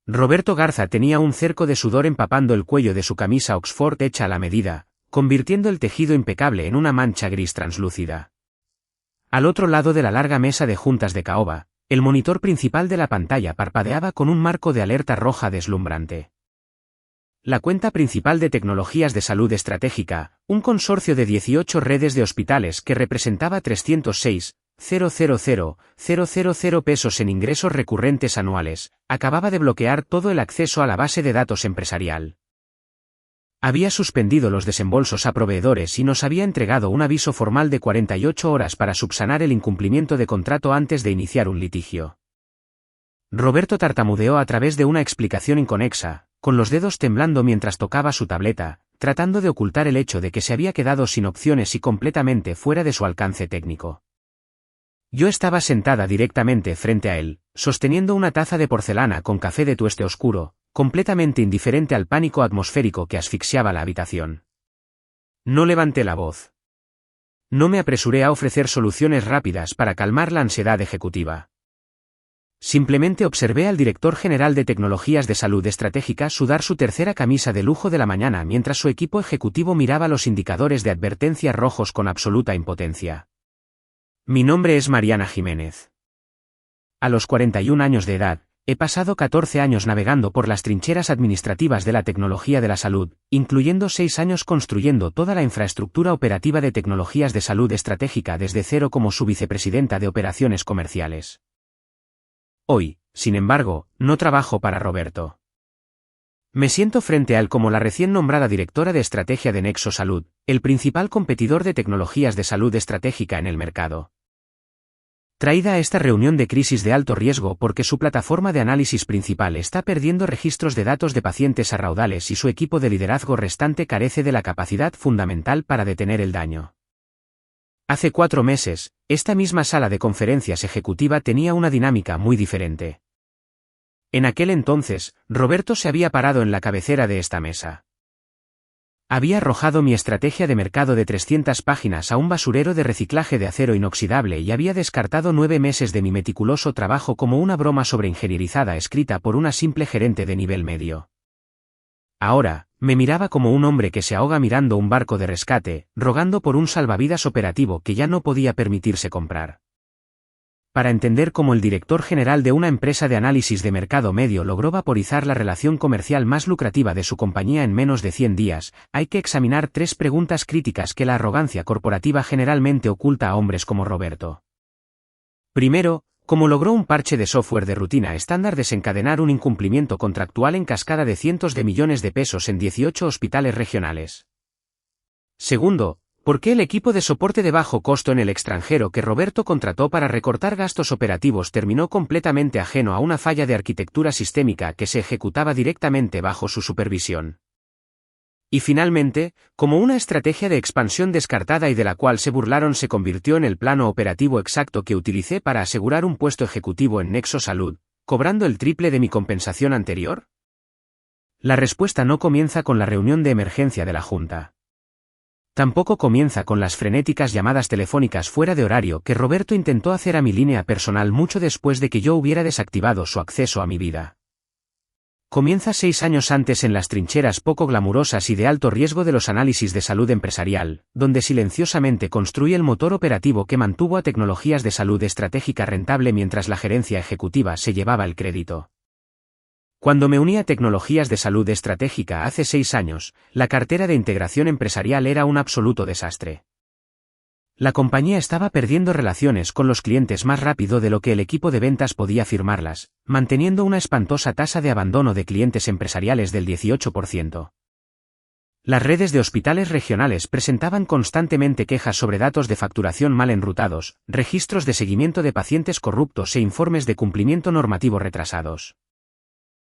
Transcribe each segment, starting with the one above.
Roberto Garza tenía un cerco de sudor empapando el cuello de su camisa Oxford hecha a la medida, convirtiendo el tejido impecable en una mancha gris translúcida. Al otro lado de la larga mesa de juntas de caoba, el monitor principal de la pantalla parpadeaba con un marco de alerta roja deslumbrante. La cuenta principal de Tecnologías de Salud Estratégica, un consorcio de 18 redes de hospitales que representaba 306.000.000 pesos en ingresos recurrentes anuales, acababa de bloquear todo el acceso a la base de datos empresarial. Había suspendido los desembolsos a proveedores y nos había entregado un aviso formal de 48 horas para subsanar el incumplimiento de contrato antes de iniciar un litigio. Roberto tartamudeó a través de una explicación inconexa, con los dedos temblando mientras tocaba su tableta, tratando de ocultar el hecho de que se había quedado sin opciones y completamente fuera de su alcance técnico. Yo estaba sentada directamente frente a él, sosteniendo una taza de porcelana con café de tueste oscuro, completamente indiferente al pánico atmosférico que asfixiaba la habitación. No levanté la voz. No me apresuré a ofrecer soluciones rápidas para calmar la ansiedad ejecutiva. Simplemente observé al director general de Tecnologías de Salud Estratégica sudar su tercera camisa de lujo de la mañana mientras su equipo ejecutivo miraba los indicadores de advertencia rojos con absoluta impotencia. Mi nombre es Mariana Jiménez. A los 41 años de edad, he pasado 14 años navegando por las trincheras administrativas de la tecnología de la salud, incluyendo 6 años construyendo toda la infraestructura operativa de Tecnologías de Salud Estratégica desde cero como su vicepresidenta de operaciones comerciales. Hoy, sin embargo, no trabajo para Roberto. Me siento frente a él como la recién nombrada directora de estrategia de Nexo Salud, el principal competidor de tecnologías de salud estratégica en el mercado. Traída a esta reunión de crisis de alto riesgo porque su plataforma de análisis principal está perdiendo registros de datos de pacientes a raudales y su equipo de liderazgo restante carece de la capacidad fundamental para detener el daño. Hace 4 meses, esta misma sala de conferencias ejecutiva tenía una dinámica muy diferente. En aquel entonces, Roberto se había parado en la cabecera de esta mesa. Había arrojado mi estrategia de mercado de 300 páginas a un basurero de reciclaje de acero inoxidable y había descartado 9 meses de mi meticuloso trabajo como una broma sobreingenierizada escrita por una simple gerente de nivel medio. Ahora, me miraba como un hombre que se ahoga mirando un barco de rescate, rogando por un salvavidas operativo que ya no podía permitirse comprar. Para entender cómo el director general de una empresa de análisis de mercado medio logró vaporizar la relación comercial más lucrativa de su compañía en menos de 100 días, hay que examinar 3 preguntas críticas que la arrogancia corporativa generalmente oculta a hombres como Roberto. Primero, ¿cómo logró un parche de software de rutina estándar desencadenar un incumplimiento contractual en cascada de cientos de millones de pesos en 18 hospitales regionales? Segundo, ¿por qué el equipo de soporte de bajo costo en el extranjero que Roberto contrató para recortar gastos operativos terminó completamente ajeno a una falla de arquitectura sistémica que se ejecutaba directamente bajo su supervisión? Y finalmente, ¿cómo una estrategia de expansión descartada y de la cual se burlaron se convirtió en el plano operativo exacto que utilicé para asegurar un puesto ejecutivo en Nexo Salud, cobrando el triple de mi compensación anterior? La respuesta no comienza con la reunión de emergencia de la Junta. Tampoco comienza con las frenéticas llamadas telefónicas fuera de horario que Roberto intentó hacer a mi línea personal mucho después de que yo hubiera desactivado su acceso a mi vida. Comienza 6 años antes en las trincheras poco glamurosas y de alto riesgo de los análisis de salud empresarial, donde silenciosamente construí el motor operativo que mantuvo a Tecnologías de Salud Estratégica rentable mientras la gerencia ejecutiva se llevaba el crédito. Cuando me uní a Tecnologías de Salud Estratégica hace 6 años, la cartera de integración empresarial era un absoluto desastre. La compañía estaba perdiendo relaciones con los clientes más rápido de lo que el equipo de ventas podía firmarlas, manteniendo una espantosa tasa de abandono de clientes empresariales del 18%. Las redes de hospitales regionales presentaban constantemente quejas sobre datos de facturación mal enrutados, registros de seguimiento de pacientes corruptos e informes de cumplimiento normativo retrasados.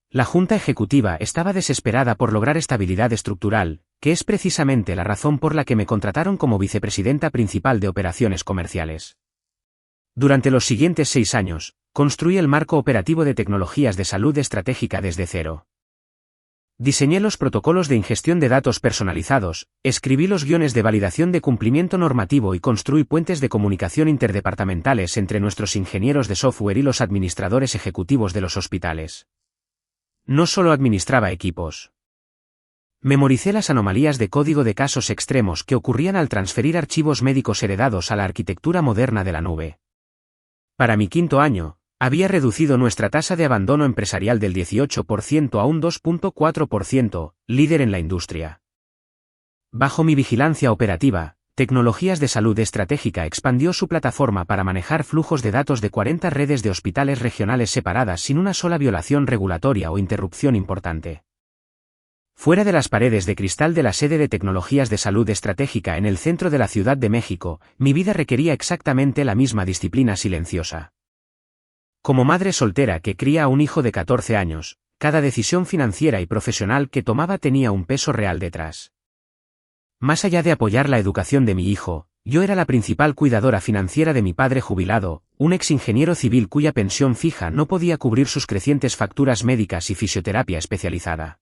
La Junta Ejecutiva estaba desesperada por lograr estabilidad estructural, que es precisamente la razón por la que me contrataron como vicepresidenta principal de operaciones comerciales. Durante los siguientes 6 años, construí el marco operativo de Tecnologías de Salud Estratégica desde cero. Diseñé los protocolos de ingestión de datos personalizados, escribí los guiones de validación de cumplimiento normativo y construí puentes de comunicación interdepartamentales entre nuestros ingenieros de software y los administradores ejecutivos de los hospitales. no solo administraba equipos. Memoricé las anomalías de código de casos extremos que ocurrían al transferir archivos médicos heredados a la arquitectura moderna de la nube. Para mi quinto año, había reducido nuestra tasa de abandono empresarial del 18% a un 2.4%, líder en la industria. Bajo mi vigilancia operativa, Tecnologías de Salud Estratégica expandió su plataforma para manejar flujos de datos de 40 redes de hospitales regionales separadas sin una sola violación regulatoria o interrupción importante. Fuera de las paredes de cristal de la sede de Tecnologías de Salud Estratégica en el centro de la Ciudad de México, mi vida requería exactamente la misma disciplina silenciosa. Como madre soltera que cría a un hijo de 14 años, cada decisión financiera y profesional que tomaba tenía un peso real detrás. Más allá de apoyar la educación de mi hijo, yo era la principal cuidadora financiera de mi padre jubilado, un exingeniero civil cuya pensión fija no podía cubrir sus crecientes facturas médicas y fisioterapia especializada.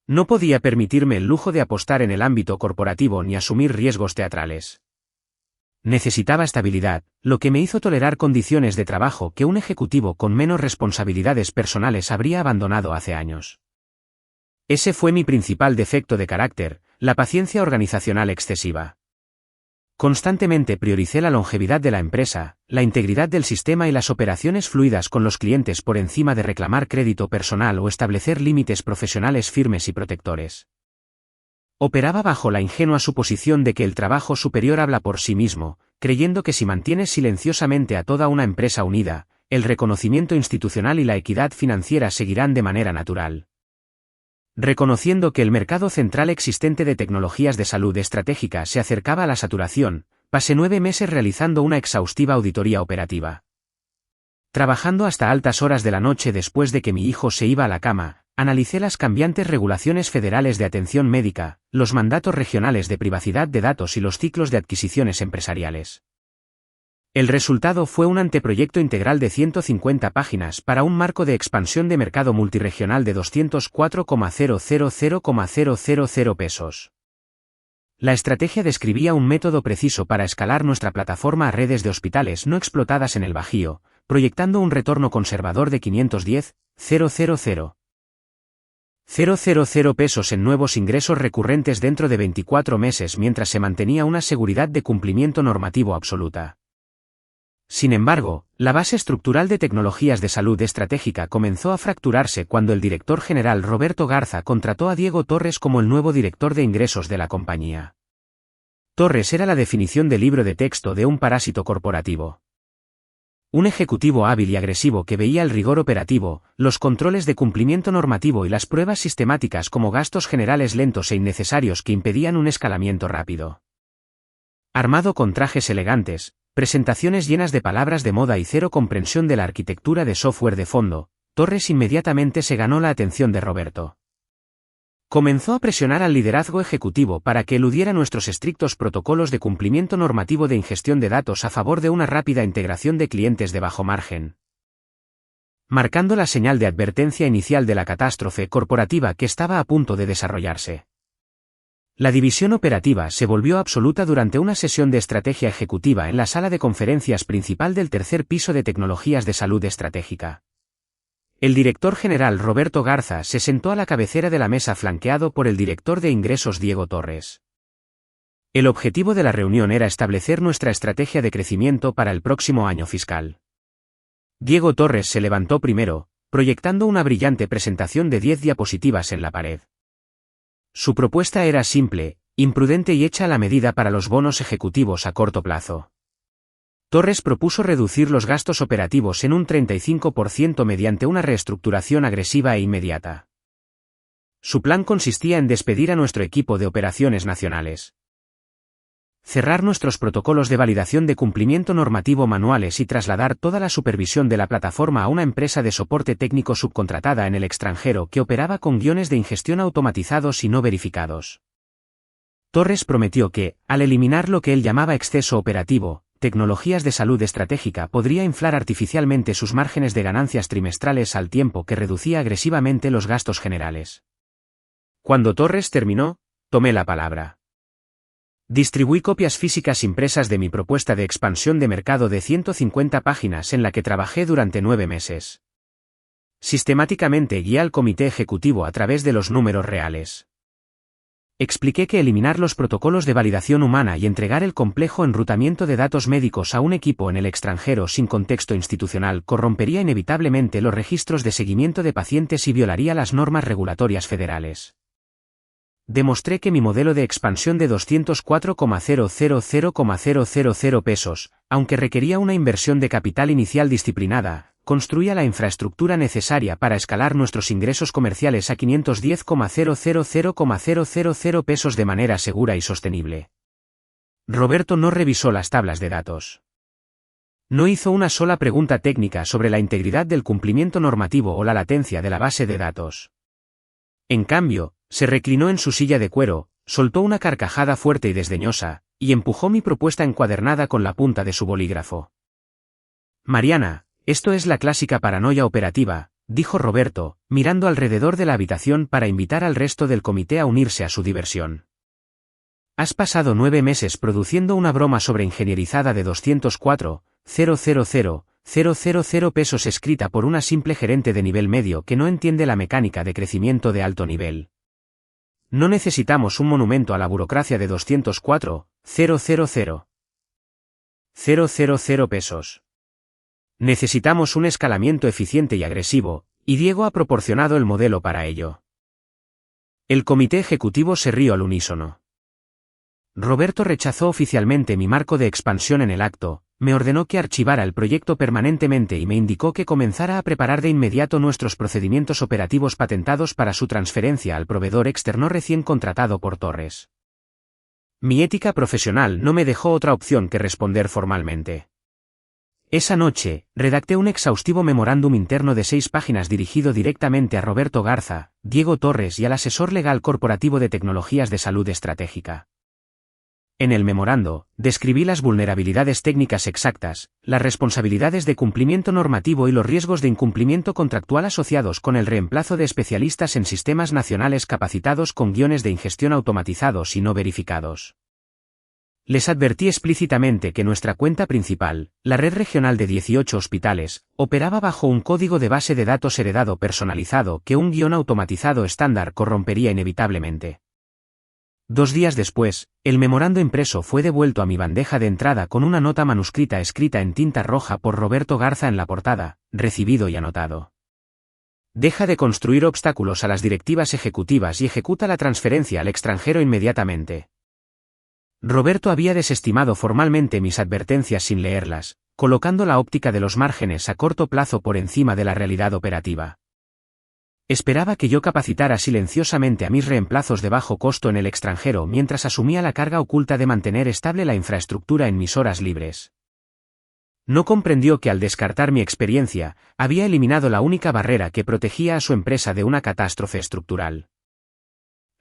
No podía permitirme el lujo de apostar en el ámbito corporativo ni asumir riesgos teatrales. Necesitaba estabilidad, lo que me hizo tolerar condiciones de trabajo que un ejecutivo con menos responsabilidades personales habría abandonado hace años. Ese fue mi principal defecto de carácter, la paciencia organizacional excesiva. Constantemente prioricé la longevidad de la empresa, la integridad del sistema y las operaciones fluidas con los clientes por encima de reclamar crédito personal o establecer límites profesionales firmes y protectores. Operaba bajo la ingenua suposición de que el trabajo superior habla por sí mismo, creyendo que si mantienes silenciosamente a toda una empresa unida, el reconocimiento institucional y la equidad financiera seguirán de manera natural. Reconociendo que el mercado central existente de tecnologías de salud estratégica se acercaba a la saturación, pasé 9 meses realizando una exhaustiva auditoría operativa. Trabajando hasta altas horas de la noche después de que mi hijo se iba a la cama, analicé las cambiantes regulaciones federales de atención médica, los mandatos regionales de privacidad de datos y los ciclos de adquisiciones empresariales. El resultado fue un anteproyecto integral de 150 páginas para un marco de expansión de mercado multirregional de 204,000,000 pesos. La estrategia describía un método preciso para escalar nuestra plataforma a redes de hospitales no explotadas en el Bajío, proyectando un retorno conservador de 510,000 pesos en nuevos ingresos recurrentes dentro de 24 meses mientras se mantenía una seguridad de cumplimiento normativo absoluta. Sin embargo, la base estructural de Tecnologías de Salud Estratégica comenzó a fracturarse cuando el director general Roberto Garza contrató a Diego Torres como el nuevo director de ingresos de la compañía. Torres era la definición de libro de texto de un parásito corporativo. Un ejecutivo hábil y agresivo que veía el rigor operativo, los controles de cumplimiento normativo y las pruebas sistemáticas como gastos generales lentos e innecesarios que impedían un escalamiento rápido. Armado con trajes elegantes, presentaciones llenas de palabras de moda y cero comprensión de la arquitectura de software de fondo, Torres inmediatamente se ganó la atención de Roberto. Comenzó a presionar al liderazgo ejecutivo para que eludiera nuestros estrictos protocolos de cumplimiento normativo de ingestión de datos a favor de una rápida integración de clientes de bajo margen. Marcando la señal de advertencia inicial de la catástrofe corporativa que estaba a punto de desarrollarse. La división operativa se volvió absoluta durante una sesión de estrategia ejecutiva en la sala de conferencias principal del tercer piso de Tecnologías de Salud Estratégica. El director general Roberto Garza se sentó a la cabecera de la mesa flanqueado por el director de ingresos Diego Torres. El objetivo de la reunión era establecer nuestra estrategia de crecimiento para el próximo año fiscal. Diego Torres se levantó primero, proyectando una brillante presentación de 10 diapositivas en la pared. Su propuesta era simple, imprudente y hecha a la medida para los bonos ejecutivos a corto plazo. Torres propuso reducir los gastos operativos en un 35% mediante una reestructuración agresiva e inmediata. Su plan consistía en despedir a nuestro equipo de operaciones nacionales, cerrar nuestros protocolos de validación de cumplimiento normativo manuales y trasladar toda la supervisión de la plataforma a una empresa de soporte técnico subcontratada en el extranjero que operaba con guiones de ingestión automatizados y no verificados. Torres prometió que, al eliminar lo que él llamaba exceso operativo, Tecnologías de Salud Estratégica podría inflar artificialmente sus márgenes de ganancias trimestrales al tiempo que reducía agresivamente los gastos generales. Cuando Torres terminó, tomé la palabra. Distribuí copias físicas impresas de mi propuesta de expansión de mercado de 150 páginas en la que trabajé durante 9 meses. Sistemáticamente guié al comité ejecutivo a través de los números reales. Expliqué que eliminar los protocolos de validación humana y entregar el complejo enrutamiento de datos médicos a un equipo en el extranjero sin contexto institucional corrompería inevitablemente los registros de seguimiento de pacientes y violaría las normas regulatorias federales. Demostré que mi modelo de expansión de 204,000,000 pesos, aunque requería una inversión de capital inicial disciplinada, construía la infraestructura necesaria para escalar nuestros ingresos comerciales a 510,000,000 pesos de manera segura y sostenible. Roberto no revisó las tablas de datos. No hizo una sola pregunta técnica sobre la integridad del cumplimiento normativo o la latencia de la base de datos. En cambio, se reclinó en su silla de cuero, soltó una carcajada fuerte y desdeñosa, y empujó mi propuesta encuadernada con la punta de su bolígrafo. Mariana, esto es la clásica paranoia operativa, dijo Roberto, mirando alrededor de la habitación para invitar al resto del comité a unirse a su diversión. Has pasado 9 meses produciendo una broma sobreingenierizada de 204,000,000 pesos escrita por una simple gerente de nivel medio que no entiende la mecánica de crecimiento de alto nivel. No necesitamos un monumento a la burocracia de 204,000,000 pesos. Necesitamos un escalamiento eficiente y agresivo, y Diego ha proporcionado el modelo para ello. El comité ejecutivo se rió al unísono. Roberto rechazó oficialmente mi marco de expansión en el acto, me ordenó que archivara el proyecto permanentemente y me indicó que comenzara a preparar de inmediato nuestros procedimientos operativos patentados para su transferencia al proveedor externo recién contratado por Torres. Mi ética profesional no me dejó otra opción que responder formalmente. Esa noche, redacté un exhaustivo memorándum interno de 6 páginas dirigido directamente a Roberto Garza, Diego Torres y al asesor legal corporativo de tecnologías de salud estratégica. En el memorando, describí las vulnerabilidades técnicas exactas, las responsabilidades de cumplimiento normativo y los riesgos de incumplimiento contractual asociados con el reemplazo de especialistas en sistemas nacionales capacitados con guiones de ingestión automatizados y no verificados. Les advertí explícitamente que nuestra cuenta principal, la red regional de 18 hospitales, operaba bajo un código de base de datos heredado personalizado que un guión automatizado estándar corrompería inevitablemente. 2 días después, el memorando impreso fue devuelto a mi bandeja de entrada con una nota manuscrita escrita en tinta roja por Roberto Garza en la portada, recibido y anotado. Deja de construir obstáculos a las directivas ejecutivas y ejecuta la transferencia al extranjero inmediatamente. Roberto había desestimado formalmente mis advertencias sin leerlas, colocando la óptica de los márgenes a corto plazo por encima de la realidad operativa. Esperaba que yo capacitara silenciosamente a mis reemplazos de bajo costo en el extranjero mientras asumía la carga oculta de mantener estable la infraestructura en mis horas libres. No comprendió que al descartar mi experiencia, había eliminado la única barrera que protegía a su empresa de una catástrofe estructural.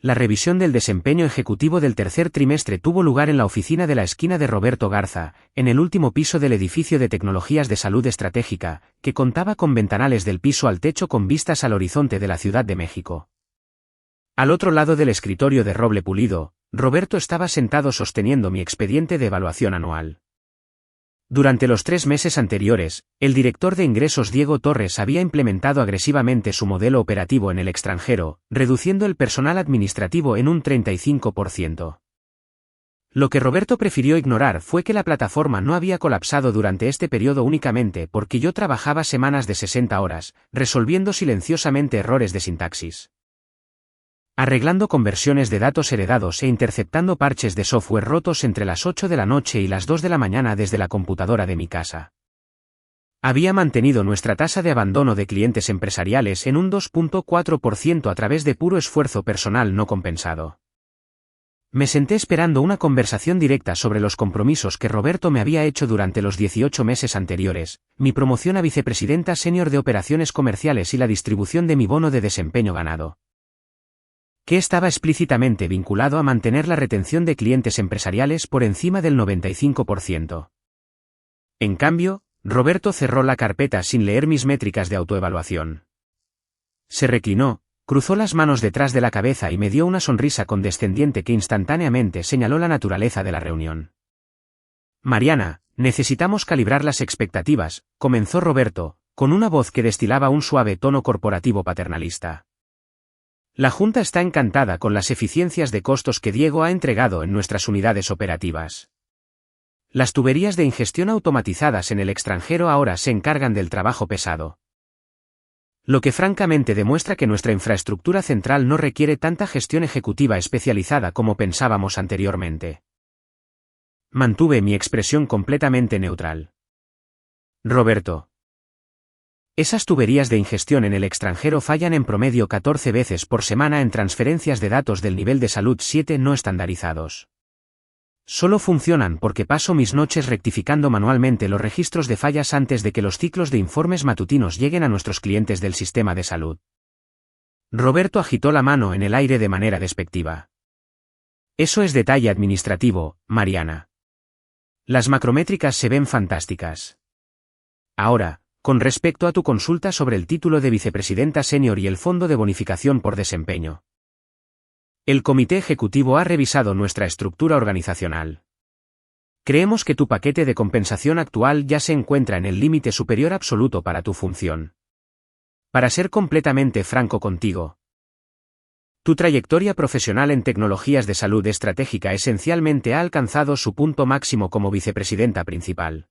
La revisión del desempeño ejecutivo del tercer trimestre tuvo lugar en la oficina de la esquina de Roberto Garza, en el último piso del edificio de tecnologías de salud estratégica, que contaba con ventanales del piso al techo con vistas al horizonte de la Ciudad de México. Al otro lado del escritorio de roble pulido, Roberto estaba sentado sosteniendo mi expediente de evaluación anual. Durante los 3 meses anteriores, el director de ingresos Diego Torres había implementado agresivamente su modelo operativo en el extranjero, reduciendo el personal administrativo en un 35%. Lo que Roberto prefirió ignorar fue que la plataforma no había colapsado durante este periodo únicamente porque yo trabajaba semanas de 60 horas, resolviendo silenciosamente errores de sintaxis, arreglando conversiones de datos heredados e interceptando parches de software rotos entre las 8 de la noche y las 2 de la mañana desde la computadora de mi casa. Había mantenido nuestra tasa de abandono de clientes empresariales en un 2.4% a través de puro esfuerzo personal no compensado. Me senté esperando una conversación directa sobre los compromisos que Roberto me había hecho durante los 18 meses anteriores, mi promoción a vicepresidenta senior de operaciones comerciales y la distribución de mi bono de desempeño ganado, que estaba explícitamente vinculado a mantener la retención de clientes empresariales por encima del 95%. En cambio, Roberto cerró la carpeta sin leer mis métricas de autoevaluación. Se reclinó, cruzó las manos detrás de la cabeza y me dio una sonrisa condescendiente que instantáneamente señaló la naturaleza de la reunión. Mariana, necesitamos calibrar las expectativas, comenzó Roberto, con una voz que destilaba un suave tono corporativo paternalista. La Junta está encantada con las eficiencias de costos que Diego ha entregado en nuestras unidades operativas. Las tuberías de ingestión automatizadas en el extranjero ahora se encargan del trabajo pesado. Lo que francamente demuestra que nuestra infraestructura central no requiere tanta gestión ejecutiva especializada como pensábamos anteriormente. Mantuve mi expresión completamente neutral. Roberto. Esas tuberías de ingestión en el extranjero fallan en promedio 14 veces por semana en transferencias de datos del nivel de salud 7 no estandarizados. Solo funcionan porque paso mis noches rectificando manualmente los registros de fallas antes de que los ciclos de informes matutinos lleguen a nuestros clientes del sistema de salud. Roberto agitó la mano en el aire de manera despectiva. Eso es detalle administrativo, Mariana. Las macrométricas se ven fantásticas. Ahora, con respecto a tu consulta sobre el título de vicepresidenta senior y el fondo de bonificación por desempeño. El comité ejecutivo ha revisado nuestra estructura organizacional. Creemos que tu paquete de compensación actual ya se encuentra en el límite superior absoluto para tu función. Para ser completamente franco contigo, tu trayectoria profesional en tecnologías de salud estratégica esencialmente ha alcanzado su punto máximo como vicepresidenta principal.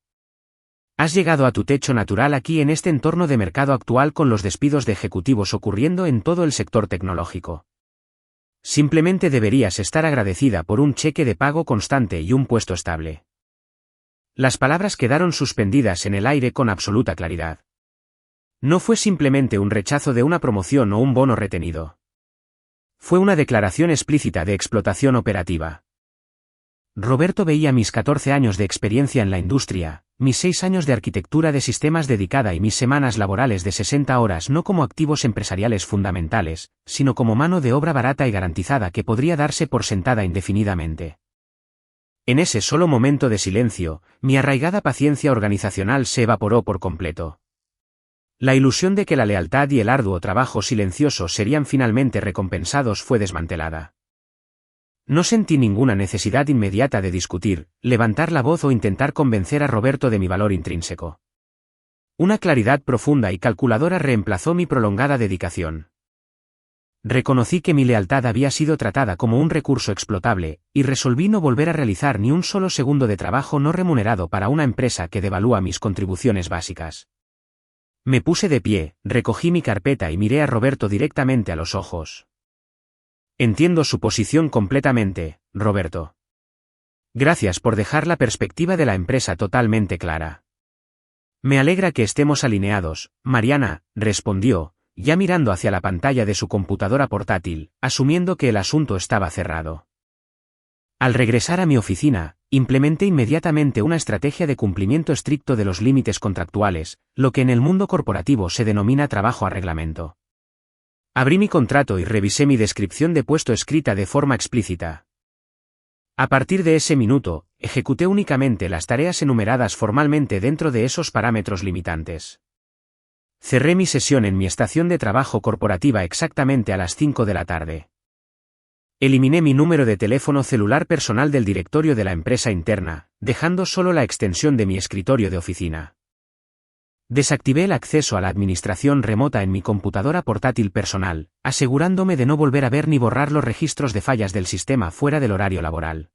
Has llegado a tu techo natural aquí en este entorno de mercado actual con los despidos de ejecutivos ocurriendo en todo el sector tecnológico. Simplemente deberías estar agradecida por un cheque de pago constante y un puesto estable. Las palabras quedaron suspendidas en el aire con absoluta claridad. No fue simplemente un rechazo de una promoción o un bono retenido. Fue una declaración explícita de explotación operativa. Roberto veía mis 14 años de experiencia en la industria, mis 6 años de arquitectura de sistemas dedicada y mis semanas laborales de 60 horas no como activos empresariales fundamentales, sino como mano de obra barata y garantizada que podría darse por sentada indefinidamente. En ese solo momento de silencio, mi arraigada paciencia organizacional se evaporó por completo. La ilusión de que la lealtad y el arduo trabajo silencioso serían finalmente recompensados fue desmantelada. No sentí ninguna necesidad inmediata de discutir, levantar la voz o intentar convencer a Roberto de mi valor intrínseco. Una claridad profunda y calculadora reemplazó mi prolongada dedicación. Reconocí que mi lealtad había sido tratada como un recurso explotable, y resolví no volver a realizar ni un solo segundo de trabajo no remunerado para una empresa que devalúa mis contribuciones básicas. Me puse de pie, recogí mi carpeta y miré a Roberto directamente a los ojos. Entiendo su posición completamente, Roberto. Gracias por dejar la perspectiva de la empresa totalmente clara. Me alegra que estemos alineados, Mariana, respondió, ya mirando hacia la pantalla de su computadora portátil, asumiendo que el asunto estaba cerrado. Al regresar a mi oficina, implementé inmediatamente una estrategia de cumplimiento estricto de los límites contractuales, lo que en el mundo corporativo se denomina trabajo a reglamento. Abrí mi contrato y revisé mi descripción de puesto escrita de forma explícita. A partir de ese minuto, ejecuté únicamente las tareas enumeradas formalmente dentro de esos parámetros limitantes. Cerré mi sesión en mi estación de trabajo corporativa exactamente a las 5 de la tarde. Eliminé mi número de teléfono celular personal del directorio de la empresa interna, dejando solo la extensión de mi escritorio de oficina. Desactivé el acceso a la administración remota en mi computadora portátil personal, asegurándome de no volver a ver ni borrar los registros de fallas del sistema fuera del horario laboral.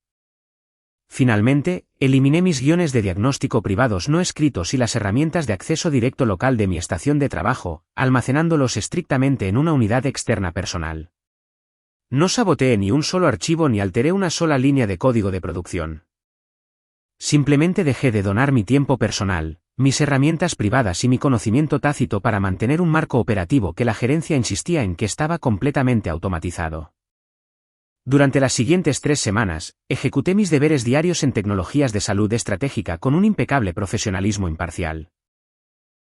Finalmente, eliminé mis guiones de diagnóstico privados no escritos y las herramientas de acceso directo local de mi estación de trabajo, almacenándolos estrictamente en una unidad externa personal. No saboteé ni un solo archivo ni alteré una sola línea de código de producción. Simplemente dejé de donar mi tiempo personal, mis herramientas privadas y mi conocimiento tácito para mantener un marco operativo que la gerencia insistía en que estaba completamente automatizado. Durante las siguientes 3 semanas, ejecuté mis deberes diarios en tecnologías de salud estratégica con un impecable profesionalismo imparcial.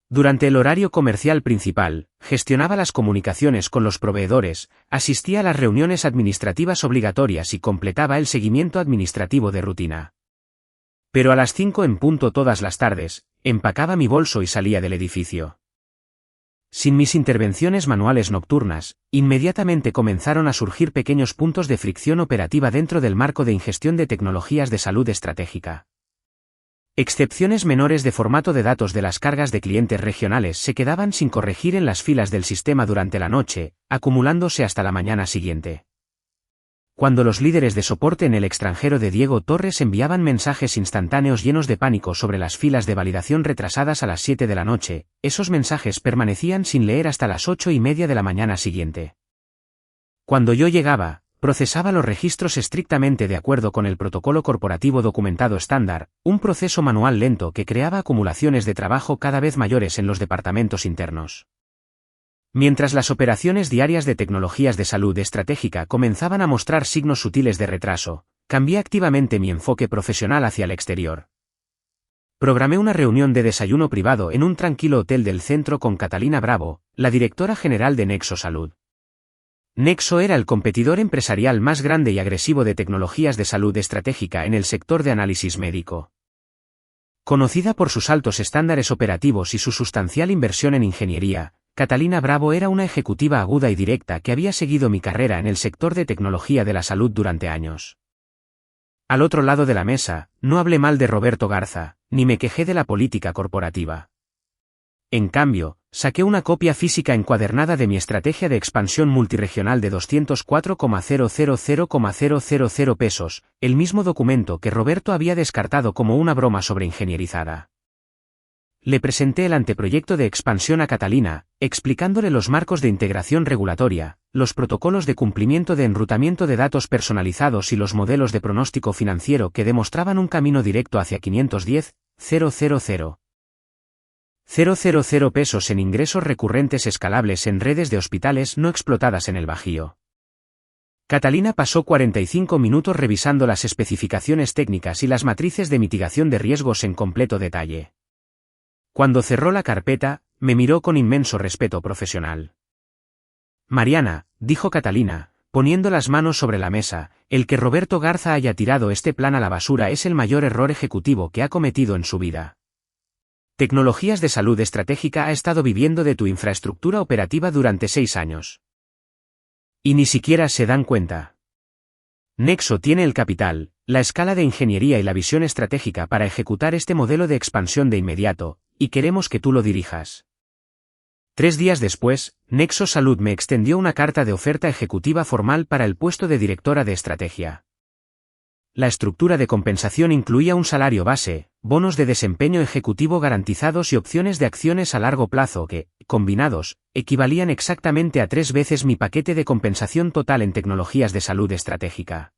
Durante el horario comercial principal, gestionaba las comunicaciones con los proveedores, asistía a las reuniones administrativas obligatorias y completaba el seguimiento administrativo de rutina. Pero a las 5 en punto todas las tardes, empacaba mi bolso y salía del edificio. Sin mis intervenciones manuales nocturnas, inmediatamente comenzaron a surgir pequeños puntos de fricción operativa dentro del marco de ingestión de tecnologías de salud estratégica. Excepciones menores de formato de datos de las cargas de clientes regionales se quedaban sin corregir en las filas del sistema durante la noche, acumulándose hasta la mañana siguiente. Cuando los líderes de soporte en el extranjero de Diego Torres enviaban mensajes instantáneos llenos de pánico sobre las filas de validación retrasadas a las 7 de la noche, esos mensajes permanecían sin leer hasta las 8:30 de la mañana siguiente. Cuando yo llegaba, procesaba los registros estrictamente de acuerdo con el protocolo corporativo documentado estándar, un proceso manual lento que creaba acumulaciones de trabajo cada vez mayores en los departamentos internos. Mientras las operaciones diarias de tecnologías de salud estratégica comenzaban a mostrar signos sutiles de retraso, cambié activamente mi enfoque profesional hacia el exterior. Programé una reunión de desayuno privado en un tranquilo hotel del centro con Catalina Bravo, la directora general de Nexo Salud. Nexo era el competidor empresarial más grande y agresivo de tecnologías de salud estratégica en el sector de análisis médico. Conocida por sus altos estándares operativos y su sustancial inversión en ingeniería, Catalina Bravo era una ejecutiva aguda y directa que había seguido mi carrera en el sector de tecnología de la salud durante años. Al otro lado de la mesa, no hablé mal de Roberto Garza, ni me quejé de la política corporativa. En cambio, saqué una copia física encuadernada de mi estrategia de expansión multirregional de 204,000,000 pesos, el mismo documento que Roberto había descartado como una broma sobreingenierizada. Le presenté el anteproyecto de expansión a Catalina, explicándole los marcos de integración regulatoria, los protocolos de cumplimiento de enrutamiento de datos personalizados y los modelos de pronóstico financiero que demostraban un camino directo hacia 510,000,000 pesos en ingresos recurrentes escalables en redes de hospitales no explotadas en el Bajío. Catalina pasó 45 minutos revisando las especificaciones técnicas y las matrices de mitigación de riesgos en completo detalle. Cuando cerró la carpeta, me miró con inmenso respeto profesional. Mariana, dijo Catalina, poniendo las manos sobre la mesa, el que Roberto Garza haya tirado este plan a la basura es el mayor error ejecutivo que ha cometido en su vida. Tecnologías de Salud Estratégica ha estado viviendo de tu infraestructura operativa durante 6 años. Y ni siquiera se dan cuenta. Nexo tiene el capital, la escala de ingeniería y la visión estratégica para ejecutar este modelo de expansión de inmediato, y queremos que tú lo dirijas. 3 días después, Nexo Salud me extendió una carta de oferta ejecutiva formal para el puesto de directora de estrategia. La estructura de compensación incluía un salario base, bonos de desempeño ejecutivo garantizados y opciones de acciones a largo plazo que, combinados, equivalían exactamente a 3 veces mi paquete de compensación total en tecnologías de salud estratégica.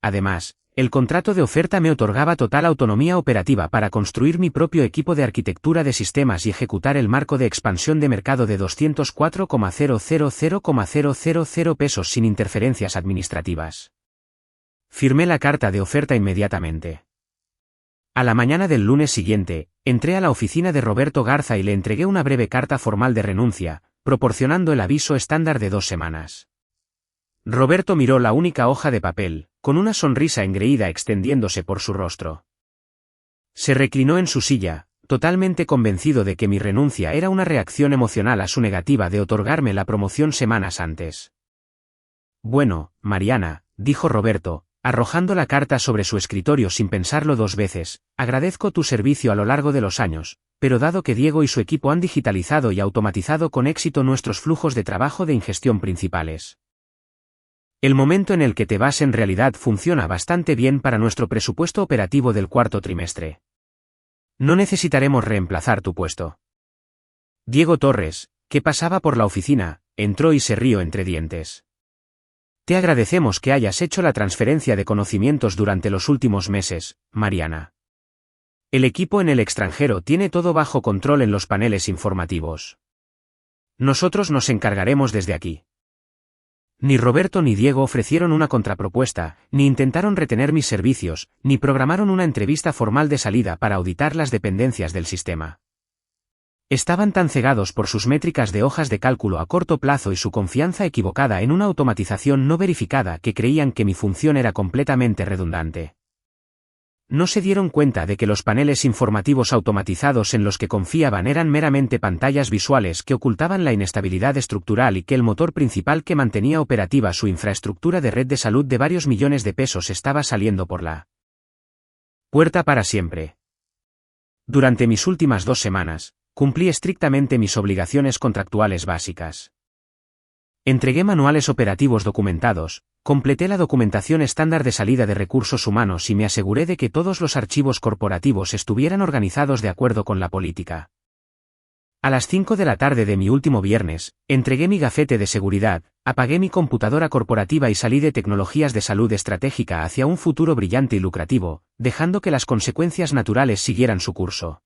Además, el contrato de oferta me otorgaba total autonomía operativa para construir mi propio equipo de arquitectura de sistemas y ejecutar el marco de expansión de mercado de 204,000,000 pesos sin interferencias administrativas. Firmé la carta de oferta inmediatamente. A la mañana del lunes siguiente, entré a la oficina de Roberto Garza y le entregué una breve carta formal de renuncia, proporcionando el aviso estándar de 2 semanas. Roberto miró la única hoja de papel, con una sonrisa engreída extendiéndose por su rostro. Se reclinó en su silla, totalmente convencido de que mi renuncia era una reacción emocional a su negativa de otorgarme la promoción semanas antes. Bueno, Mariana, dijo Roberto, arrojando la carta sobre su escritorio sin pensarlo 2 veces, agradezco tu servicio a lo largo de los años, pero dado que Diego y su equipo han digitalizado y automatizado con éxito nuestros flujos de trabajo de ingestión principales. El momento en el que te vas en realidad funciona bastante bien para nuestro presupuesto operativo del 4º trimestre. No necesitaremos reemplazar tu puesto. Diego Torres, que pasaba por la oficina, entró y se rió entre dientes. Te agradecemos que hayas hecho la transferencia de conocimientos durante los últimos meses, Mariana. El equipo en el extranjero tiene todo bajo control en los paneles informativos. Nosotros nos encargaremos desde aquí. Ni Roberto ni Diego ofrecieron una contrapropuesta, ni intentaron retener mis servicios, ni programaron una entrevista formal de salida para auditar las dependencias del sistema. Estaban tan cegados por sus métricas de hojas de cálculo a corto plazo y su confianza equivocada en una automatización no verificada que creían que mi función era completamente redundante. No se dieron cuenta de que los paneles informativos automatizados en los que confiaban eran meramente pantallas visuales que ocultaban la inestabilidad estructural y que el motor principal que mantenía operativa su infraestructura de red de salud de varios millones de pesos estaba saliendo por la puerta para siempre. Durante mis últimas 2 semanas, cumplí estrictamente mis obligaciones contractuales básicas. Entregué manuales operativos documentados, completé la documentación estándar de salida de recursos humanos y me aseguré de que todos los archivos corporativos estuvieran organizados de acuerdo con la política. A las 5 de la tarde de mi último viernes, entregué mi gafete de seguridad, apagué mi computadora corporativa y salí de tecnologías de salud estratégica hacia un futuro brillante y lucrativo, dejando que las consecuencias naturales siguieran su curso.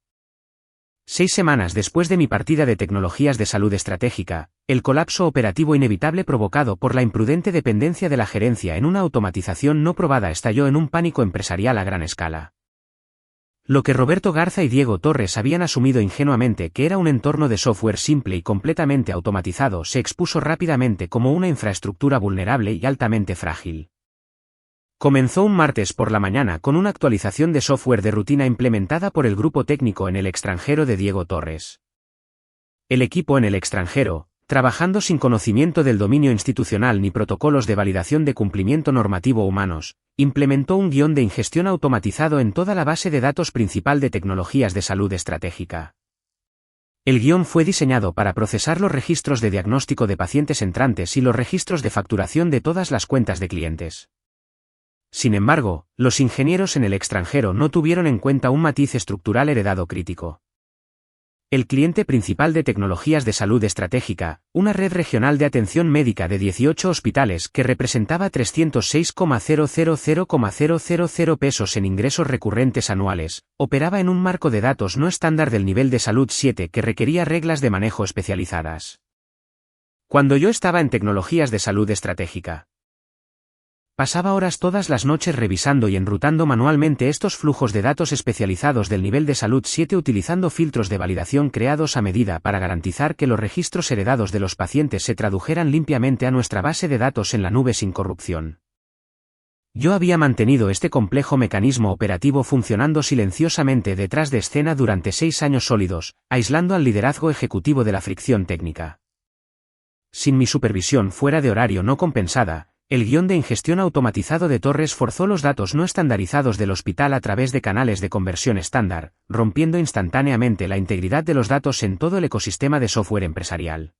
6 semanas después de mi partida de tecnologías de salud estratégica, el colapso operativo inevitable provocado por la imprudente dependencia de la gerencia en una automatización no probada estalló en un pánico empresarial a gran escala. Lo que Roberto Garza y Diego Torres habían asumido ingenuamente que era un entorno de software simple y completamente automatizado se expuso rápidamente como una infraestructura vulnerable y altamente frágil. Comenzó un martes por la mañana con una actualización de software de rutina implementada por el grupo técnico en el extranjero de Diego Torres. El equipo en el extranjero, trabajando sin conocimiento del dominio institucional ni protocolos de validación de cumplimiento normativo humanos, implementó un guión de ingestión automatizado en toda la base de datos principal de tecnologías de salud estratégica. El guión fue diseñado para procesar los registros de diagnóstico de pacientes entrantes y los registros de facturación de todas las cuentas de clientes. Sin embargo, los ingenieros en el extranjero no tuvieron en cuenta un matiz estructural heredado crítico. El cliente principal de tecnologías de salud estratégica, una red regional de atención médica de 18 hospitales que representaba 306,000,000 pesos en ingresos recurrentes anuales, operaba en un marco de datos no estándar del nivel de salud 7 que requería reglas de manejo especializadas. Cuando yo estaba en tecnologías de salud estratégica, pasaba horas todas las noches revisando y enrutando manualmente estos flujos de datos especializados del nivel de salud 7 utilizando filtros de validación creados a medida para garantizar que los registros heredados de los pacientes se tradujeran limpiamente a nuestra base de datos en la nube sin corrupción. Yo había mantenido este complejo mecanismo operativo funcionando silenciosamente detrás de escena durante 6 años sólidos, aislando al liderazgo ejecutivo de la fricción técnica. Sin mi supervisión fuera de horario no compensada, el guión de ingestión automatizado de Torres forzó los datos no estandarizados del hospital a través de canales de conversión estándar, rompiendo instantáneamente la integridad de los datos en todo el ecosistema de software empresarial.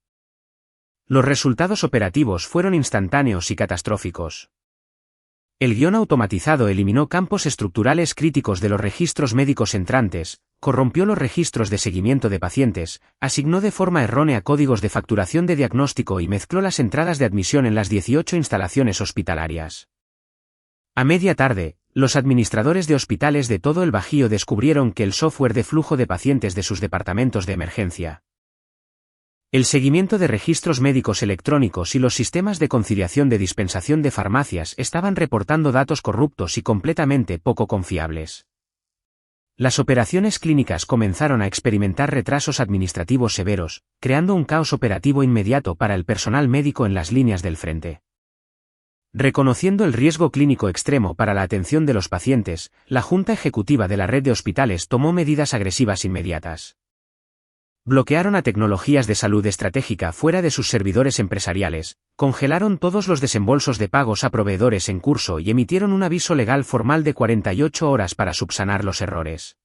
Los resultados operativos fueron instantáneos y catastróficos. El guión automatizado eliminó campos estructurales críticos de los registros médicos entrantes, corrompió los registros de seguimiento de pacientes, asignó de forma errónea códigos de facturación de diagnóstico y mezcló las entradas de admisión en las 18 instalaciones hospitalarias. A media tarde, los administradores de hospitales de todo el Bajío descubrieron que el software de flujo de pacientes de sus departamentos de emergencia, el seguimiento de registros médicos electrónicos y los sistemas de conciliación de dispensación de farmacias estaban reportando datos corruptos y completamente poco confiables. Las operaciones clínicas comenzaron a experimentar retrasos administrativos severos, creando un caos operativo inmediato para el personal médico en las líneas del frente. Reconociendo el riesgo clínico extremo para la atención de los pacientes, la Junta Ejecutiva de la red de hospitales tomó medidas agresivas inmediatas. Bloquearon a tecnologías de salud estratégica fuera de sus servidores empresariales, congelaron todos los desembolsos de pagos a proveedores en curso y emitieron un aviso legal formal de 48 horas para subsanar los errores.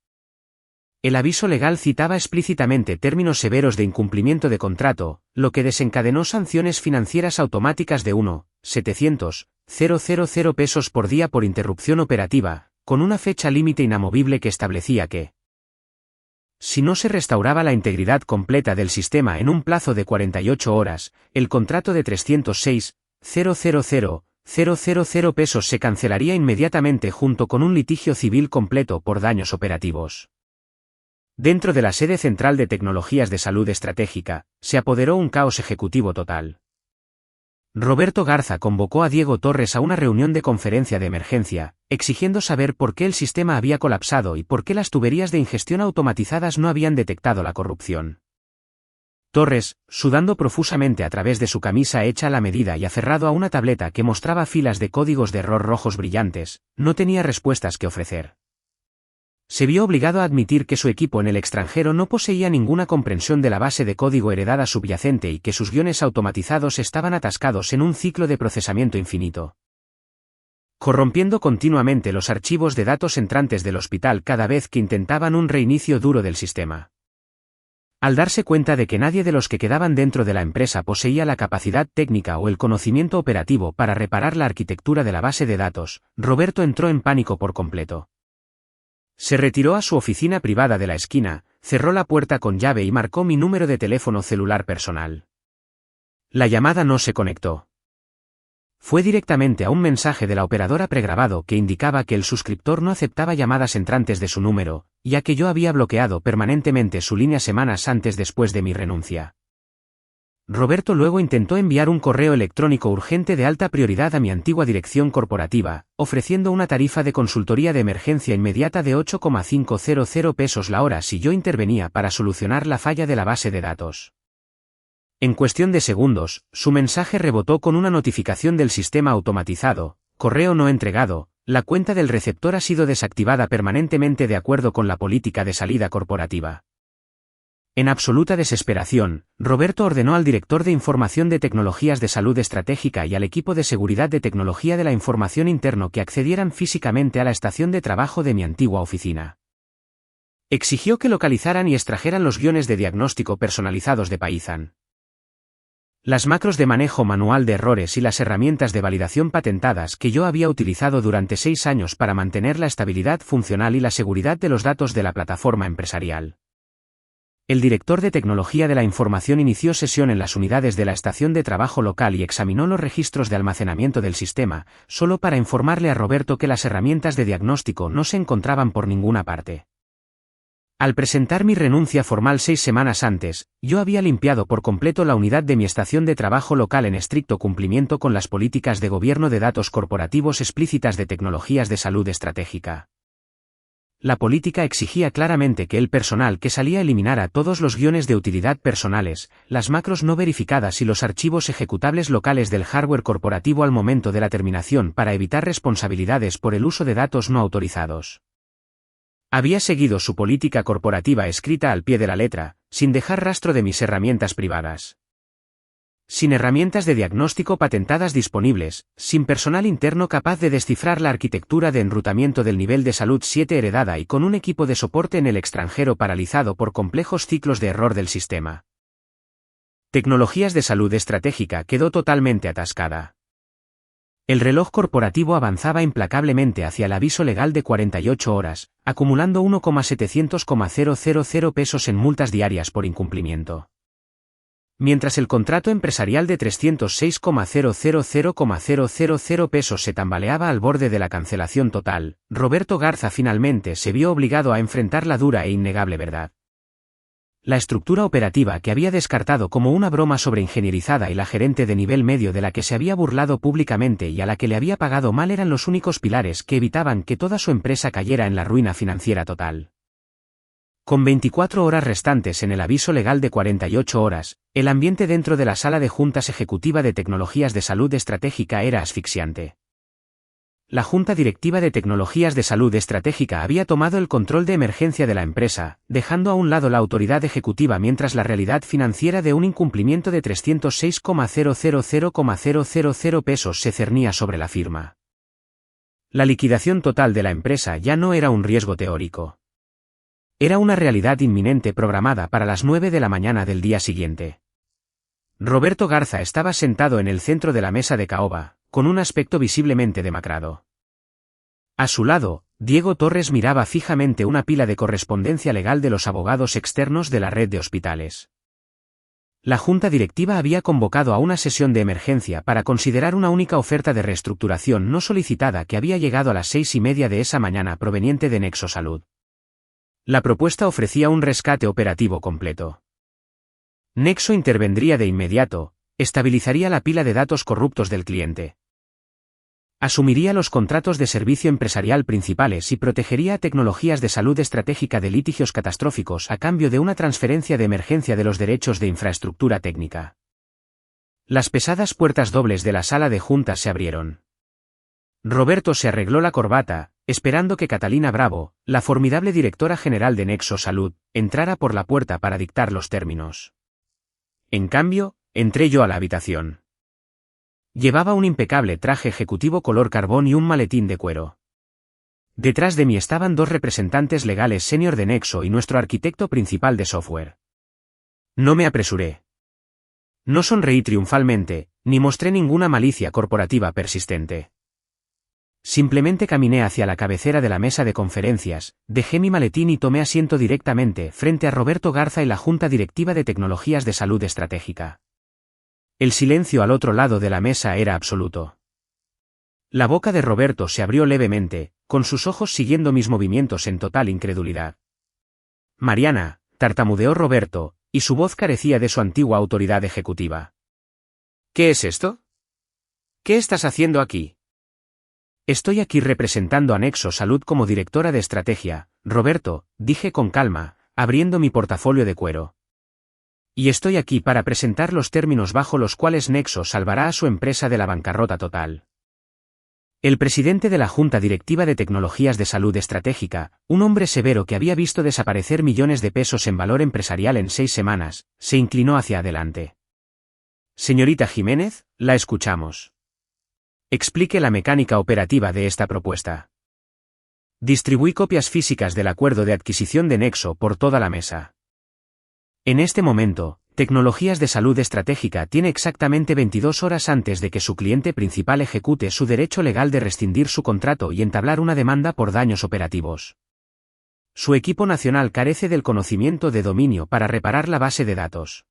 El aviso legal citaba explícitamente términos severos de incumplimiento de contrato, lo que desencadenó sanciones financieras automáticas de 1.700.000 pesos por día por interrupción operativa, con una fecha límite inamovible que establecía que, si no se restauraba la integridad completa del sistema en un plazo de 48 horas, el contrato de 306.000 pesos se cancelaría inmediatamente junto con un litigio civil completo por daños operativos. Dentro de la sede central de tecnologías de salud estratégica, se apoderó un caos ejecutivo total. Roberto Garza convocó a Diego Torres a una reunión de conferencia de emergencia, exigiendo saber por qué el sistema había colapsado y por qué las tuberías de ingestión automatizadas no habían detectado la corrupción. Torres, sudando profusamente a través de su camisa hecha a la medida y aferrado a una tableta que mostraba filas de códigos de error rojos brillantes, no tenía respuestas que ofrecer. Se vio obligado a admitir que su equipo en el extranjero no poseía ninguna comprensión de la base de código heredada subyacente y que sus guiones automatizados estaban atascados en un ciclo de procesamiento infinito. corrompiendo continuamente los archivos de datos entrantes del hospital cada vez que intentaban un reinicio duro del sistema. Al darse cuenta de que nadie de los que quedaban dentro de la empresa poseía la capacidad técnica o el conocimiento operativo para reparar la arquitectura de la base de datos, Roberto entró en pánico por completo. Se retiró a su oficina privada de la esquina, cerró la puerta con llave y marcó mi número de teléfono celular personal. La llamada no se conectó. Fue directamente a un mensaje de la operadora pregrabado que indicaba que el suscriptor no aceptaba llamadas entrantes de su número, ya que yo había bloqueado permanentemente su línea semanas antes después de mi renuncia. Roberto luego intentó enviar un correo electrónico urgente de alta prioridad a mi antigua dirección corporativa, ofreciendo una tarifa de consultoría de emergencia inmediata de 8,500 pesos la hora si yo intervenía para solucionar la falla de la base de datos. En cuestión de segundos, su mensaje rebotó con una notificación del sistema automatizado: correo no entregado, la cuenta del receptor ha sido desactivada permanentemente de acuerdo con la política de salida corporativa. En absoluta desesperación, Roberto ordenó al director de Información de Tecnologías de Salud Estratégica y al equipo de Seguridad de Tecnología de la Información interno que accedieran físicamente a la estación de trabajo de mi antigua oficina. Exigió que localizaran y extrajeran los guiones de diagnóstico personalizados de Python, las macros de manejo manual de errores y las herramientas de validación patentadas que yo había utilizado durante 6 años para mantener la estabilidad funcional y la seguridad de los datos de la plataforma empresarial. El director de tecnología de la información inició sesión en las unidades de la estación de trabajo local y examinó los registros de almacenamiento del sistema, solo para informarle a Roberto que las herramientas de diagnóstico no se encontraban por ninguna parte. Al presentar mi renuncia formal 6 semanas antes, yo había limpiado por completo la unidad de mi estación de trabajo local en estricto cumplimiento con las políticas de gobierno de datos corporativos explícitas de tecnologías de salud estratégica. La política exigía claramente que el personal que salía eliminara todos los guiones de utilidad personales, las macros no verificadas y los archivos ejecutables locales del hardware corporativo al momento de la terminación para evitar responsabilidades por el uso de datos no autorizados. Había seguido su política corporativa escrita al pie de la letra, sin dejar rastro de mis herramientas privadas. Sin herramientas de diagnóstico patentadas disponibles, sin personal interno capaz de descifrar la arquitectura de enrutamiento del nivel de salud 7 heredada y con un equipo de soporte en el extranjero paralizado por complejos ciclos de error del sistema. Tecnologías de salud estratégica quedó totalmente atascada. El reloj corporativo avanzaba implacablemente hacia el aviso legal de 48 horas, acumulando 1,700,000 pesos en multas diarias por incumplimiento. Mientras el contrato empresarial de 306,000,000 pesos se tambaleaba al borde de la cancelación total, Roberto Garza finalmente se vio obligado a enfrentar la dura e innegable verdad. La estructura operativa que había descartado como una broma sobreingenierizada y la gerente de nivel medio de la que se había burlado públicamente y a la que le había pagado mal eran los únicos pilares que evitaban que toda su empresa cayera en la ruina financiera total. Con 24 horas restantes en el aviso legal de 48 horas, el ambiente dentro de la sala de juntas ejecutiva de tecnologías de salud estratégica era asfixiante. La Junta Directiva de Tecnologías de Salud Estratégica había tomado el control de emergencia de la empresa, dejando a un lado la autoridad ejecutiva mientras la realidad financiera de un incumplimiento de 306,000,000 pesos se cernía sobre la firma. La liquidación total de la empresa ya no era un riesgo teórico. Era una realidad inminente programada para las 9 de la mañana del día siguiente. Roberto Garza estaba sentado en el centro de la mesa de caoba, con un aspecto visiblemente demacrado. A su lado, Diego Torres miraba fijamente una pila de correspondencia legal de los abogados externos de la red de hospitales. La junta directiva había convocado a una sesión de emergencia para considerar una única oferta de reestructuración no solicitada que había llegado a las 6:30 de esa mañana proveniente de Nexo Salud. La propuesta ofrecía un rescate operativo completo. Nexo intervendría de inmediato, estabilizaría la pila de datos corruptos del cliente. Asumiría los contratos de servicio empresarial principales y protegería a tecnologías de salud estratégica de litigios catastróficos a cambio de una transferencia de emergencia de los derechos de infraestructura técnica. Las pesadas puertas dobles de la sala de juntas se abrieron. Roberto se arregló la corbata, esperando que Catalina Bravo, la formidable directora general de Nexo Salud, entrara por la puerta para dictar los términos. En cambio, entré yo a la habitación. Llevaba un impecable traje ejecutivo color carbón y un maletín de cuero. Detrás de mí estaban dos representantes legales senior de Nexo y nuestro arquitecto principal de software. No me apresuré. No sonreí triunfalmente, ni mostré ninguna malicia corporativa persistente. Simplemente caminé hacia la cabecera de la mesa de conferencias, dejé mi maletín y tomé asiento directamente frente a Roberto Garza y la Junta Directiva de Tecnologías de Salud Estratégica. El silencio al otro lado de la mesa era absoluto. La boca de Roberto se abrió levemente, con sus ojos siguiendo mis movimientos en total incredulidad. Mariana, tartamudeó Roberto, y su voz carecía de su antigua autoridad ejecutiva. ¿Qué es esto? ¿Qué estás haciendo aquí? Estoy aquí representando a Nexo Salud como directora de estrategia, Roberto, dije con calma, abriendo mi portafolio de cuero. Y estoy aquí para presentar los términos bajo los cuales Nexo salvará a su empresa de la bancarrota total. El presidente de la Junta Directiva de Tecnologías de Salud Estratégica, un hombre severo que había visto desaparecer millones de pesos en valor empresarial en 6 semanas, se inclinó hacia adelante. Señorita Jiménez, la escuchamos. Explique la mecánica operativa de esta propuesta. Distribuí copias físicas del acuerdo de adquisición de Nexo por toda la mesa. En este momento, Tecnologías de Salud Estratégica tiene exactamente 22 horas antes de que su cliente principal ejecute su derecho legal de rescindir su contrato y entablar una demanda por daños operativos. Su equipo nacional carece del conocimiento de dominio para reparar la base de datos.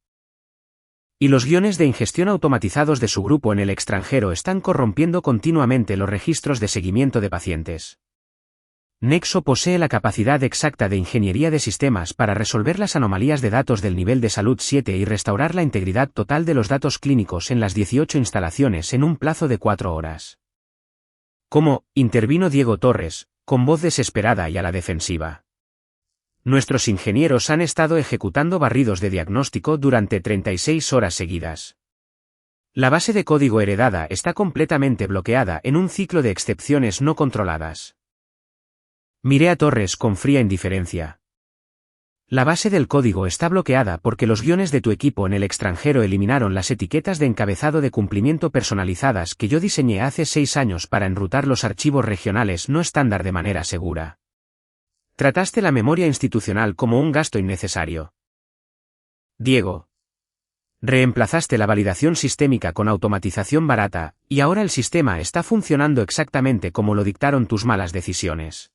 Y los guiones de ingestión automatizados de su grupo en el extranjero están corrompiendo continuamente los registros de seguimiento de pacientes. Nexo posee la capacidad exacta de ingeniería de sistemas para resolver las anomalías de datos del nivel de salud 7 y restaurar la integridad total de los datos clínicos en las 18 instalaciones en un plazo de 4 horas. ¿Cómo?, intervino Diego Torres, con voz desesperada y a la defensiva. Nuestros ingenieros han estado ejecutando barridos de diagnóstico durante 36 horas seguidas. La base de código heredada está completamente bloqueada en un ciclo de excepciones no controladas. Miré a Torres con fría indiferencia. La base del código está bloqueada porque los guiones de tu equipo en el extranjero eliminaron las etiquetas de encabezado de cumplimiento personalizadas que yo diseñé hace 6 años para enrutar los archivos regionales no estándar de manera segura. Trataste la memoria institucional como un gasto innecesario. Diego. Reemplazaste la validación sistémica con automatización barata, y ahora el sistema está funcionando exactamente como lo dictaron tus malas decisiones.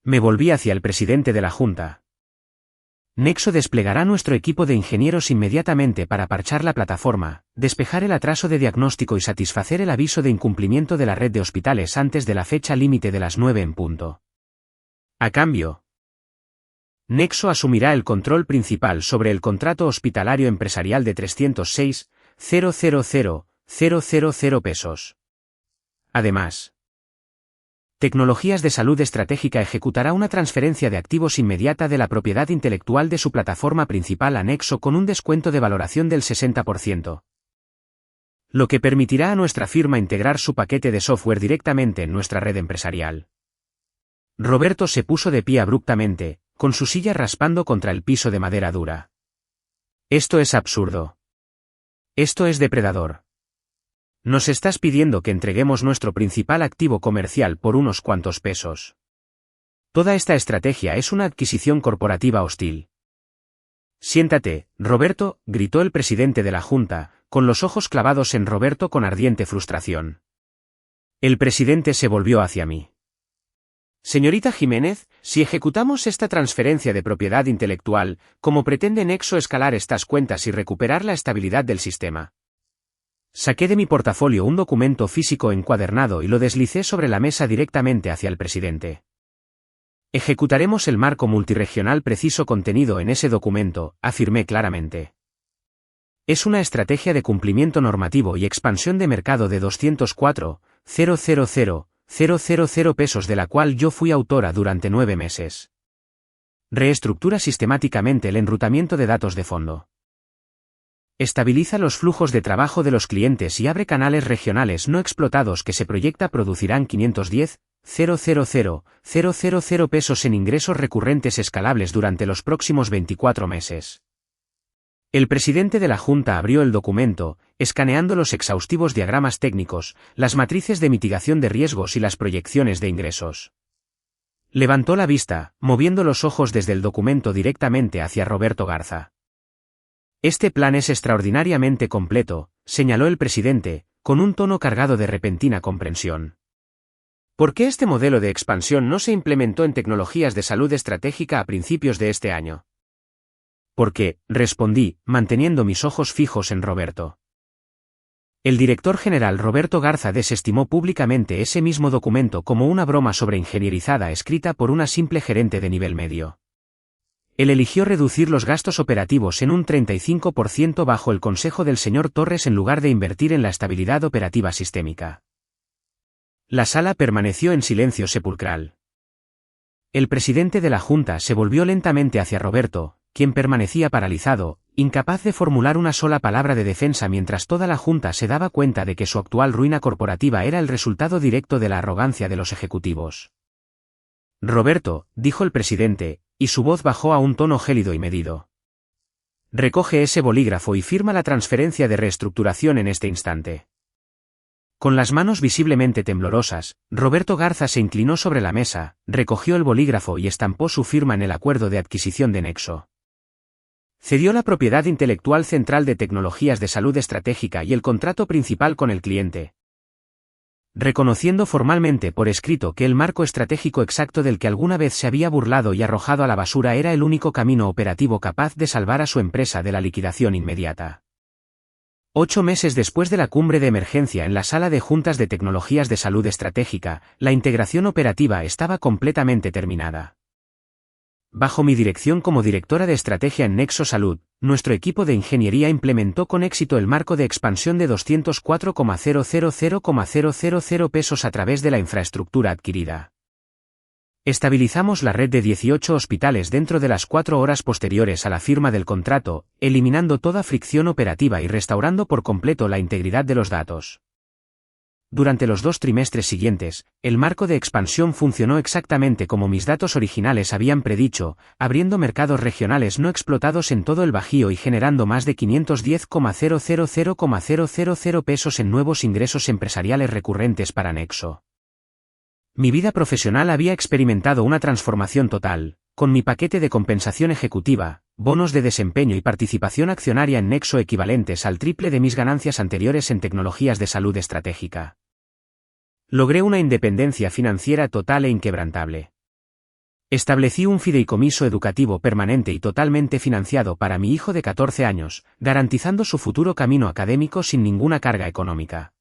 Me volví hacia el presidente de la Junta. Nexo desplegará nuestro equipo de ingenieros inmediatamente para parchar la plataforma, despejar el atraso de diagnóstico y satisfacer el aviso de incumplimiento de la red de hospitales antes de la fecha límite de las 9 en punto. A cambio, Nexo asumirá el control principal sobre el contrato hospitalario empresarial de 306.000.000 pesos. Además, Tecnologías de Salud Estratégica ejecutará una transferencia de activos inmediata de la propiedad intelectual de su plataforma principal a Nexo con un descuento de valoración del 60%. Lo que permitirá a nuestra firma integrar su paquete de software directamente en nuestra red empresarial. Roberto se puso de pie abruptamente, con su silla raspando contra el piso de madera dura. Esto es absurdo. Esto es depredador. Nos estás pidiendo que entreguemos nuestro principal activo comercial por unos cuantos pesos. Toda esta estrategia es una adquisición corporativa hostil. Siéntate, Roberto, gritó el presidente de la Junta, con los ojos clavados en Roberto con ardiente frustración. El presidente se volvió hacia mí. Señorita Jiménez, si ejecutamos esta transferencia de propiedad intelectual, ¿cómo pretende Nexo escalar estas cuentas y recuperar la estabilidad del sistema? Saqué de mi portafolio un documento físico encuadernado y lo deslicé sobre la mesa directamente hacia el presidente. Ejecutaremos el marco multirregional preciso contenido en ese documento, afirmé claramente. Es una estrategia de cumplimiento normativo y expansión de mercado de 204.000.000 pesos de la cual yo fui autora durante 9 meses. Reestructura sistemáticamente el enrutamiento de datos de fondo. Estabiliza los flujos de trabajo de los clientes y abre canales regionales no explotados que se proyecta producirán 510.000 pesos en ingresos recurrentes escalables durante los próximos 24 meses. El presidente de la Junta abrió el documento, escaneando los exhaustivos diagramas técnicos, las matrices de mitigación de riesgos y las proyecciones de ingresos. Levantó la vista, moviendo los ojos desde el documento directamente hacia Roberto Garza. Este plan es extraordinariamente completo, señaló el presidente, con un tono cargado de repentina comprensión. ¿Por qué este modelo de expansión no se implementó en tecnologías de salud estratégica a principios de este año? Porque, respondí, manteniendo mis ojos fijos en Roberto. El director general Roberto Garza desestimó públicamente ese mismo documento como una broma sobreingenierizada escrita por una simple gerente de nivel medio. Él eligió reducir los gastos operativos en un 35% bajo el consejo del señor Torres en lugar de invertir en la estabilidad operativa sistémica. La sala permaneció en silencio sepulcral. El presidente de la Junta se volvió lentamente hacia Roberto, quien permanecía paralizado, incapaz de formular una sola palabra de defensa mientras toda la Junta se daba cuenta de que su actual ruina corporativa era el resultado directo de la arrogancia de los ejecutivos. Roberto, dijo el presidente, y su voz bajó a un tono gélido y medido. Recoge ese bolígrafo y firma la transferencia de reestructuración en este instante. Con las manos visiblemente temblorosas, Roberto Garza se inclinó sobre la mesa, recogió el bolígrafo y estampó su firma en el acuerdo de adquisición de Nexo. Cedió la propiedad intelectual central de tecnologías de salud estratégica y el contrato principal con el cliente, reconociendo formalmente por escrito que el marco estratégico exacto del que alguna vez se había burlado y arrojado a la basura era el único camino operativo capaz de salvar a su empresa de la liquidación inmediata. 8 meses después de la cumbre de emergencia en la sala de juntas de tecnologías de salud estratégica, la integración operativa estaba completamente terminada. Bajo mi dirección como directora de estrategia en Nexo Salud, nuestro equipo de ingeniería implementó con éxito el marco de expansión de 204,000,000 pesos a través de la infraestructura adquirida. Estabilizamos la red de 18 hospitales dentro de las 4 horas posteriores a la firma del contrato, eliminando toda fricción operativa y restaurando por completo la integridad de los datos. Durante los 2 trimestres siguientes, el marco de expansión funcionó exactamente como mis datos originales habían predicho, abriendo mercados regionales no explotados en todo el Bajío y generando más de 510,000,000 pesos en nuevos ingresos empresariales recurrentes para Nexo. Mi vida profesional había experimentado una transformación total, con mi paquete de compensación ejecutiva, bonos de desempeño y participación accionaria en Nexo equivalentes al triple de mis ganancias anteriores en tecnologías de salud estratégica. Logré una independencia financiera total e inquebrantable. Establecí un fideicomiso educativo permanente y totalmente financiado para mi hijo de 14 años, garantizando su futuro camino académico sin ninguna carga económica.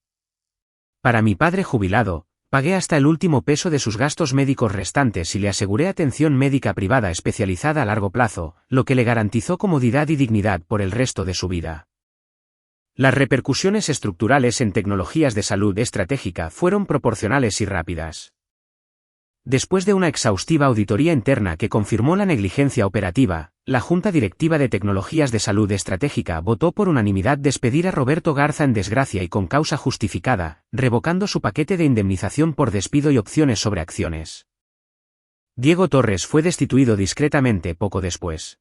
Para mi padre jubilado, pagué hasta el último peso de sus gastos médicos restantes y le aseguré atención médica privada especializada a largo plazo, lo que le garantizó comodidad y dignidad por el resto de su vida. Las repercusiones estructurales en tecnologías de salud estratégica fueron proporcionales y rápidas. Después de una exhaustiva auditoría interna que confirmó la negligencia operativa, la Junta Directiva de Tecnologías de Salud Estratégica votó por unanimidad despedir a Roberto Garza en desgracia y con causa justificada, revocando su paquete de indemnización por despido y opciones sobre acciones. Diego Torres fue destituido discretamente poco después.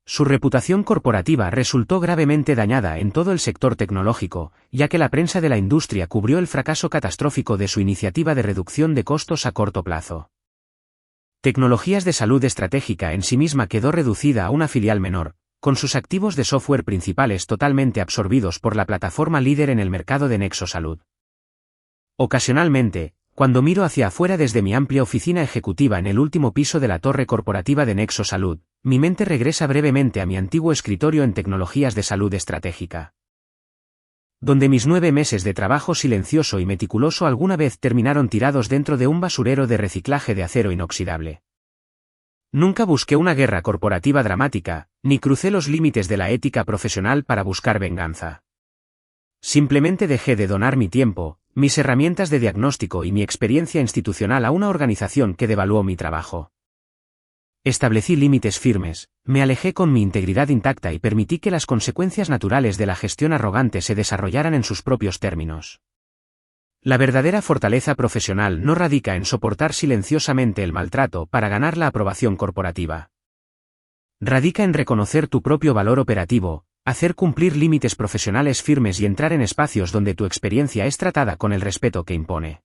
Su reputación corporativa resultó gravemente dañada en todo el sector tecnológico, ya que la prensa de la industria cubrió el fracaso catastrófico de su iniciativa de reducción de costos a corto plazo. Tecnologías de salud estratégica en sí misma quedó reducida a una filial menor, con sus activos de software principales totalmente absorbidos por la plataforma líder en el mercado de Nexo Salud. Ocasionalmente, cuando miro hacia afuera desde mi amplia oficina ejecutiva en el último piso de la torre corporativa de Nexo Salud, mi mente regresa brevemente a mi antiguo escritorio en tecnologías de salud estratégica, donde mis 9 meses de trabajo silencioso y meticuloso alguna vez terminaron tirados dentro de un basurero de reciclaje de acero inoxidable. Nunca busqué una guerra corporativa dramática, ni crucé los límites de la ética profesional para buscar venganza. Simplemente dejé de donar mi tiempo, mis herramientas de diagnóstico y mi experiencia institucional a una organización que devaluó mi trabajo. Establecí límites firmes, me alejé con mi integridad intacta y permití que las consecuencias naturales de la gestión arrogante se desarrollaran en sus propios términos. La verdadera fortaleza profesional no radica en soportar silenciosamente el maltrato para ganar la aprobación corporativa. radica en reconocer tu propio valor operativo, hacer cumplir límites profesionales firmes y entrar en espacios donde tu experiencia es tratada con el respeto que impone.